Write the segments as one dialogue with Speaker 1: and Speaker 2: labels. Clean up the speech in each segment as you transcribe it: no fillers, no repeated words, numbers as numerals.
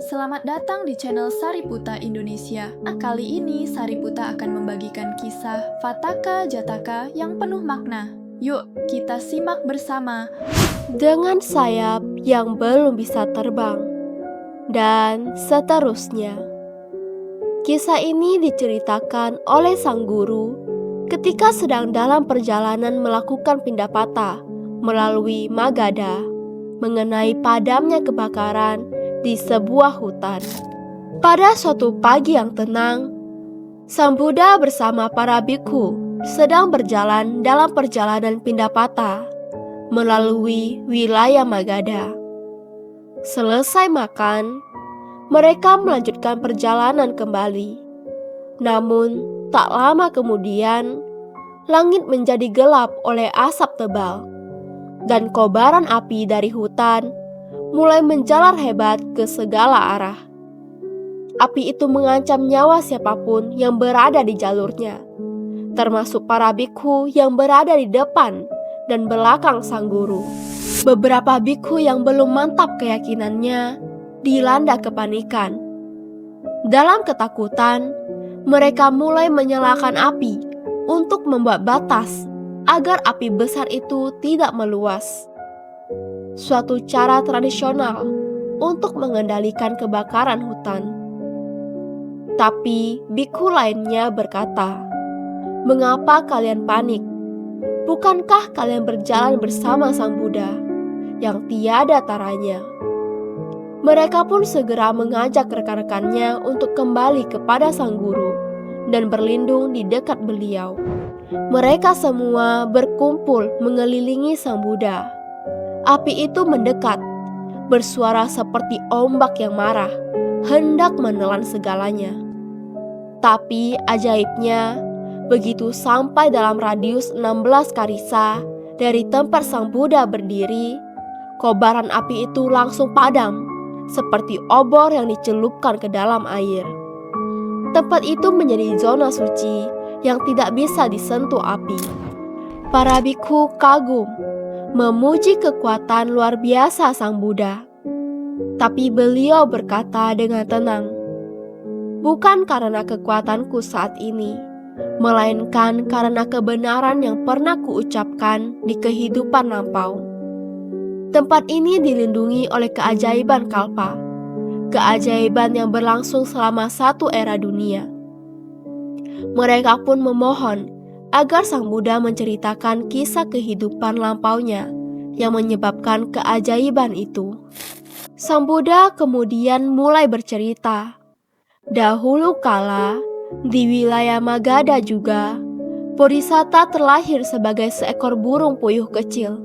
Speaker 1: Selamat datang di channel Sariputa Indonesia. Kali ini Sariputa akan membagikan kisah Fataka Jataka yang penuh makna. Yuk, kita simak bersama.
Speaker 2: Dengan sayap yang belum bisa terbang, dan seterusnya. Kisah ini diceritakan oleh sang guru ketika sedang dalam perjalanan melakukan pindapata melalui Magadha mengenai padamnya kebakaran di sebuah hutan. Pada suatu pagi yang tenang, Sang Buddha bersama para bhikkhu sedang berjalan dalam perjalanan pindapata melalui wilayah Magadha. Selesai makan, mereka melanjutkan perjalanan kembali. Namun, tak lama kemudian, langit menjadi gelap oleh asap tebal, dan kobaran api dari hutan mulai menjalar hebat ke segala arah. Api itu mengancam nyawa siapapun yang berada di jalurnya, termasuk para bhikkhu yang berada di depan dan belakang sang guru. Beberapa bhikkhu yang belum mantap keyakinannya dilanda kepanikan. Dalam ketakutan, mereka mulai menyalakan api untuk membuat batas agar api besar itu tidak meluas. Suatu cara tradisional untuk mengendalikan kebakaran hutan. Tapi bhikkhu lainnya berkata, "Mengapa kalian panik? Bukankah kalian berjalan bersama Sang Buddha yang tiada taranya?" Mereka pun segera mengajak rekan-rekannya untuk kembali kepada sang guru dan berlindung di dekat beliau. Mereka semua berkumpul mengelilingi Sang Buddha. Api itu mendekat, bersuara seperti ombak yang marah, hendak menelan segalanya. Tapi ajaibnya, begitu sampai dalam radius 16 karisa dari tempat Sang Buddha berdiri, kobaran api itu langsung padam, seperti obor yang dicelupkan ke dalam air. Tempat itu menjadi zona suci yang tidak bisa disentuh api. Para bhikkhu kagum, memuji kekuatan luar biasa Sang Buddha. Tapi beliau berkata dengan tenang, "Bukan karena kekuatanku saat ini, melainkan karena kebenaran yang pernah kuucapkan di kehidupan lampau. Tempat ini dilindungi oleh keajaiban kalpa, keajaiban yang berlangsung selama satu era dunia." Mereka pun memohon agar Sang Buddha menceritakan kisah kehidupan lampaunya yang menyebabkan keajaiban itu. Sang Buddha kemudian mulai bercerita. Dahulu kala, di wilayah Magadha juga, Bodhisatta terlahir sebagai seekor burung puyuh kecil.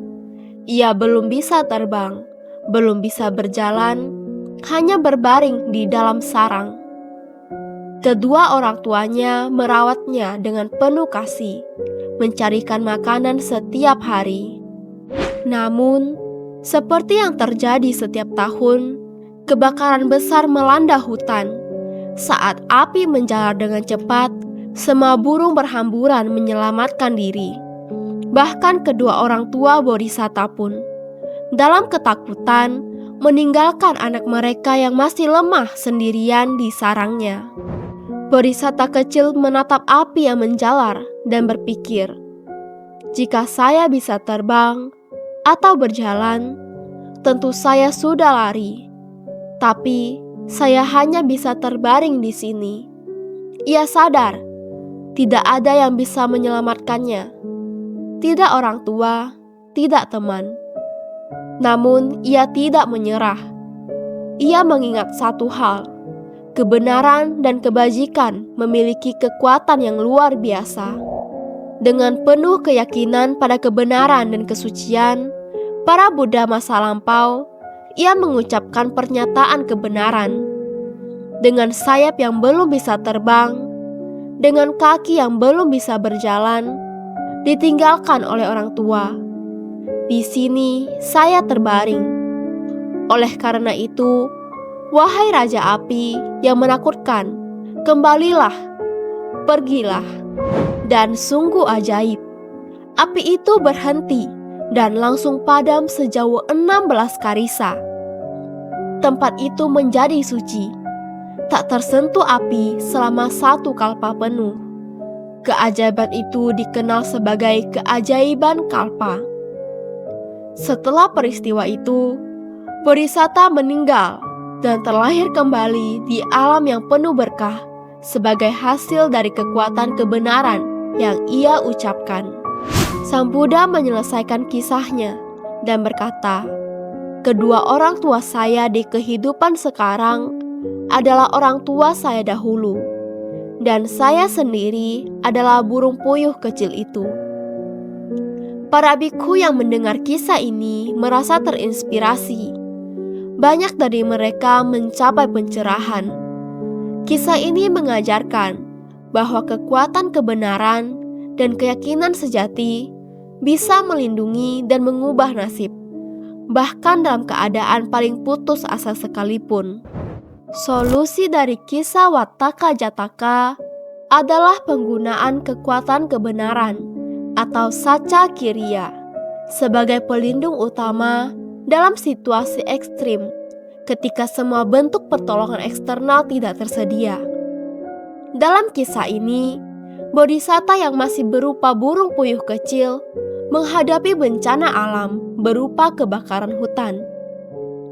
Speaker 2: Ia belum bisa terbang, belum bisa berjalan, hanya berbaring di dalam sarang. Kedua orang tuanya merawatnya dengan penuh kasih, mencarikan makanan setiap hari. Namun, seperti yang terjadi setiap tahun, kebakaran besar melanda hutan. Saat api menjalar dengan cepat, semua burung berhamburan menyelamatkan diri. Bahkan kedua orang tua Bodhisatta pun, dalam ketakutan, meninggalkan anak mereka yang masih lemah sendirian di sarangnya. Bodhisatta kecil menatap api yang menjalar dan berpikir, "Jika saya bisa terbang atau berjalan, tentu saya sudah lari. Tapi saya hanya bisa terbaring di sini." Ia sadar tidak ada yang bisa menyelamatkannya. Tidak orang tua, tidak teman. Namun ia tidak menyerah. Ia mengingat satu hal. Kebenaran dan kebajikan memiliki kekuatan yang luar biasa. Dengan penuh keyakinan pada kebenaran dan kesucian para Buddha masa lampau, ia mengucapkan pernyataan kebenaran. Dengan sayap yang belum bisa terbang, dengan kaki yang belum bisa berjalan, ditinggalkan oleh orang tua, di sini saya terbaring. Oleh karena itu, wahai Raja Api yang menakutkan, kembalilah, pergilah. Dan sungguh ajaib, api itu berhenti dan langsung padam sejauh 16 karisa. tempat itu menjadi suci, tak tersentuh api selama 1 kalpa penuh. Keajaiban itu dikenal sebagai keajaiban kalpa. Setelah peristiwa itu, Bodhisatta meninggal dan terlahir kembali di alam yang penuh berkah sebagai hasil dari kekuatan kebenaran yang ia ucapkan. Sang Buddha menyelesaikan kisahnya dan berkata, "Kedua orang tua saya di kehidupan sekarang adalah orang tua saya dahulu, dan saya sendiri adalah burung puyuh kecil itu." Para bikhu yang mendengar kisah ini merasa terinspirasi. Banyak dari mereka mencapai pencerahan. Kisah ini mengajarkan bahwa kekuatan kebenaran dan keyakinan sejati bisa melindungi dan mengubah nasib, bahkan dalam keadaan paling putus asa sekalipun. Solusi dari kisah Wattaka Jataka adalah penggunaan kekuatan kebenaran atau Sacha Kiriya sebagai pelindung utama dalam situasi ekstrim ketika semua bentuk pertolongan eksternal tidak tersedia. Dalam kisah ini, Bodhisatta yang masih berupa burung puyuh kecil menghadapi bencana alam berupa kebakaran hutan.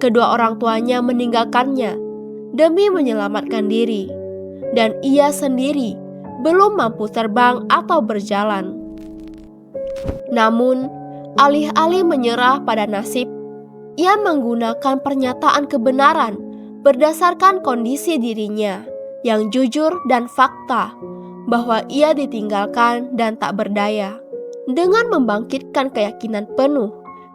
Speaker 2: Kedua orang tuanya meninggalkannya demi menyelamatkan diri, dan ia sendiri belum mampu terbang atau berjalan. Namun, alih-alih menyerah pada nasib, ia menggunakan pernyataan kebenaran berdasarkan kondisi dirinya yang jujur dan fakta bahwa ia ditinggalkan dan tak berdaya. Dengan membangkitkan keyakinan penuh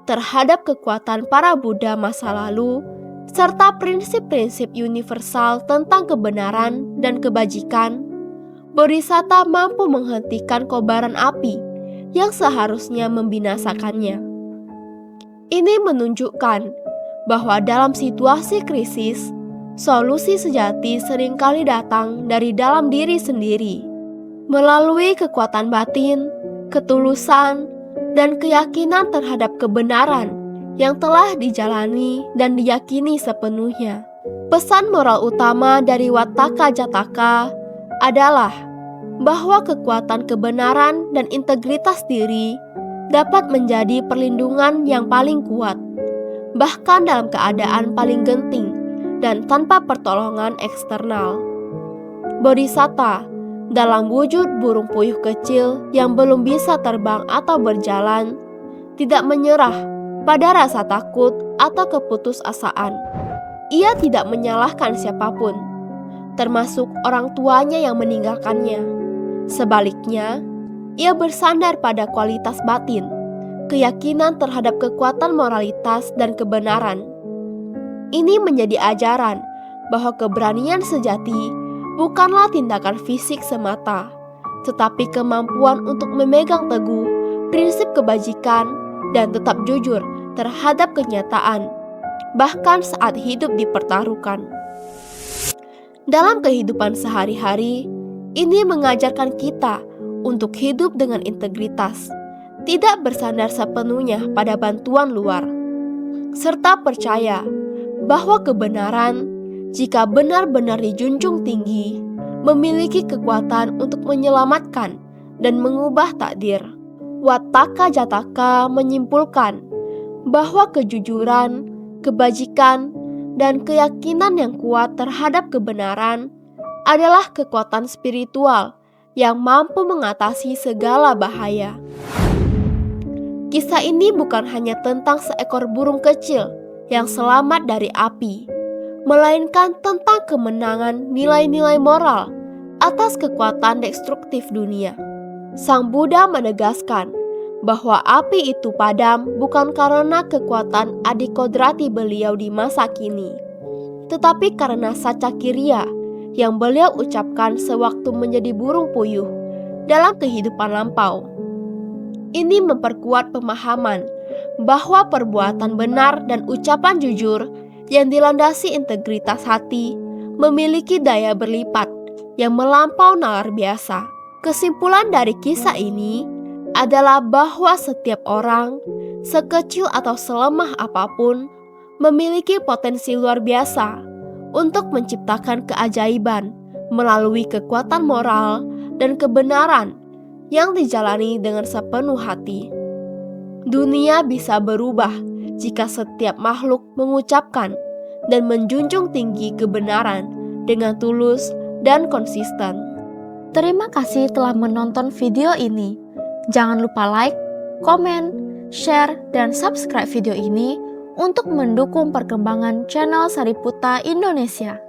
Speaker 2: terhadap kekuatan para Buddha masa lalu, serta prinsip-prinsip universal tentang kebenaran dan kebajikan, Bodhisatta mampu menghentikan kobaran api yang seharusnya membinasakannya. Ini menunjukkan bahwa dalam situasi krisis, solusi sejati seringkali datang dari dalam diri sendiri, melalui kekuatan batin, ketulusan, dan keyakinan terhadap kebenaran yang telah dijalani dan diyakini sepenuhnya. Pesan moral utama dari Wattaka Jataka adalah bahwa kekuatan kebenaran dan integritas diri dapat menjadi perlindungan yang paling kuat, bahkan dalam keadaan paling genting dan tanpa pertolongan eksternal. Bodhisatta dalam wujud burung puyuh kecil yang belum bisa terbang atau berjalan tidak menyerah pada rasa takut atau keputusasaan. Ia tidak menyalahkan siapapun, termasuk orang tuanya yang meninggalkannya. Sebaliknya, ia bersandar pada kualitas batin, keyakinan terhadap kekuatan moralitas dan kebenaran. Ini menjadi ajaran bahwa keberanian sejati bukanlah tindakan fisik semata, tetapi kemampuan untuk memegang teguh prinsip kebajikan dan tetap jujur terhadap kenyataan, bahkan saat hidup dipertaruhkan. Dalam kehidupan sehari-hari, ini mengajarkan kita untuk hidup dengan integritas, tidak bersandar sepenuhnya pada bantuan luar, serta percaya bahwa kebenaran, jika benar-benar dijunjung tinggi, memiliki kekuatan untuk menyelamatkan dan mengubah takdir. Wattaka Jataka menyimpulkan bahwa kejujuran, kebajikan, dan keyakinan yang kuat terhadap kebenaran adalah kekuatan spiritual yang mampu mengatasi segala bahaya. Kisah ini bukan hanya tentang seekor burung kecil yang selamat dari api, melainkan tentang kemenangan nilai-nilai moral atas kekuatan destruktif dunia. Sang Buddha menegaskan bahwa api itu padam bukan karena kekuatan adikodrati beliau di masa kini, tetapi karena Sacha Kiriya yang beliau ucapkan sewaktu menjadi burung puyuh dalam kehidupan lampau. Ini memperkuat pemahaman bahwa perbuatan benar dan ucapan jujur yang dilandasi integritas hati memiliki daya berlipat yang melampau nalar biasa. Kesimpulan dari kisah ini adalah bahwa setiap orang, sekecil atau selemah apapun, memiliki potensi luar biasa untuk menciptakan keajaiban melalui kekuatan moral dan kebenaran yang dijalani dengan sepenuh hati. Dunia bisa berubah jika setiap makhluk mengucapkan dan menjunjung tinggi kebenaran dengan tulus dan konsisten.
Speaker 1: Terima kasih telah menonton video ini. Jangan lupa like, komen, share, dan subscribe video ini untuk mendukung perkembangan channel Sariputa Indonesia.